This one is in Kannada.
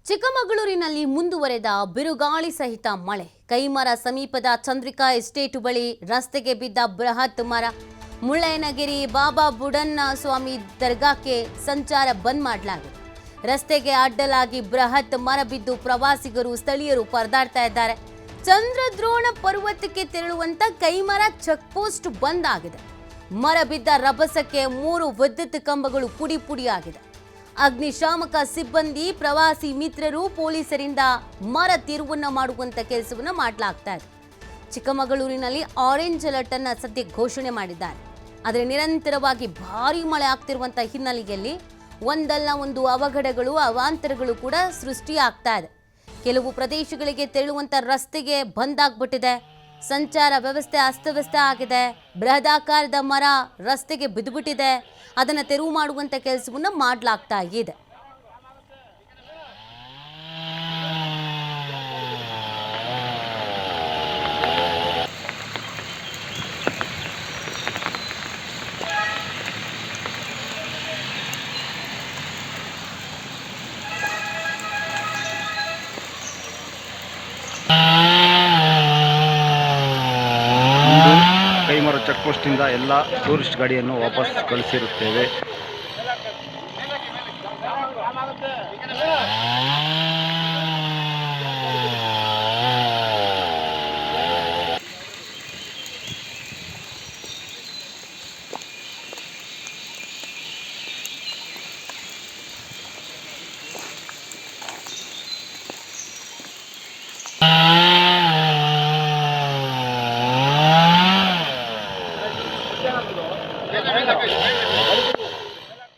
ಚಿಕ್ಕಮಗಳೂರಿನಲ್ಲಿ ಮುಂದುವರೆದ ಬಿರುಗಾಳಿ ಸಹಿತ ಮಳೆ. ಕೈಮರ ಸಮೀಪದ ಚಂದ್ರಿಕಾ ಎಸ್ಟೇಟ್ ಬಳಿ ರಸ್ತೆಗೆ ಬಿದ್ದ ಬೃಹತ್ ಮರ. ಮುಳ್ಳಯ್ಯನಗಿರಿ ಬಾಬಾ ಬುಡನ್ನ ಸ್ವಾಮಿ ದರ್ಗಾಕ್ಕೆ ಸಂಚಾರ ಬಂದ್ ಮಾಡಲಾಗಿದೆ. ರಸ್ತೆಗೆ ಅಡ್ಡಲಾಗಿ ಬೃಹತ್ ಮರ ಬಿದ್ದು ಪ್ರವಾಸಿಗರು ಸ್ಥಳೀಯರು ಪರದಾಡ್ತಾ ಇದ್ದಾರೆ. ಚಂದ್ರದ್ರೋಣ ಪರ್ವತಕ್ಕೆ ತೆರಳುವಂತ ಕೈಮರ ಚೆಕ್ ಪೋಸ್ಟ್ ಬಂದ್ ಆಗಿದೆ. ಮರ ಬಿದ್ದ ರಭಸಕ್ಕೆ 3 ವಿದ್ಯುತ್ ಕಂಬಗಳು ಪುಡಿ ಪುಡಿಯಾಗಿದೆ. ಅಗ್ನಿಶಾಮಕ ಸಿಬ್ಬಂದಿ, ಪ್ರವಾಸಿ ಮಿತ್ರರು, ಪೊಲೀಸರಿಂದ ಮರ ತಿರುವನ್ನ ಮಾಡುವಂತ ಕೆಲಸವನ್ನ ಮಾಡಲಾಗ್ತಾ ಇದೆ. ಚಿಕ್ಕಮಗಳೂರಿನಲ್ಲಿ ಆರೆಂಜ್ ಅಲರ್ಟ್ ಅನ್ನ ಸದ್ಯ ಘೋಷಣೆ ಮಾಡಿದ್ದಾರೆ. ಆದರೆ ನಿರಂತರವಾಗಿ ಭಾರೀ ಮಳೆ ಆಗ್ತಿರುವಂತ ಹಿನ್ನೆಲೆಯಲ್ಲಿ ಒಂದಲ್ಲ ಒಂದು ಅವಘಡಗಳು, ಅವಾಂತರಗಳು ಕೂಡ ಸೃಷ್ಟಿಯಾಗ್ತಾ ಇದೆ. ಕೆಲವು ಪ್ರದೇಶಗಳಿಗೆ ತೆರಳುವಂತ ರಸ್ತೆಗೆ ಬಂದ್ ಆಗ್ಬಿಟ್ಟಿದೆ. ಸಂಚಾರ ವ್ಯವಸ್ಥೆ ಅಸ್ತವ್ಯಸ್ತ ಆಗಿದೆ. ಬೃಹದಾಕಾರದ ಮರ ರಸ್ತೆಗೆ ಬಿದ್ದುಬಿಟ್ಟಿದೆ. ಅದನ್ನು ತೆರವು ಮಾಡುವಂತ ಕೆಲಸವನ್ನು ಮಾಡಲಾಗ್ತಾ ಇದೆ. ಕೈಮರ ಚೆಕ್ ಪೋಸ್ಟಿಂದ ಎಲ್ಲ ಟೂರಿಸ್ಟ್ ಗಾಡಿಯನ್ನು ವಾಪಸ್ ಕಳಿಸಿರುತ್ತೇವೆ.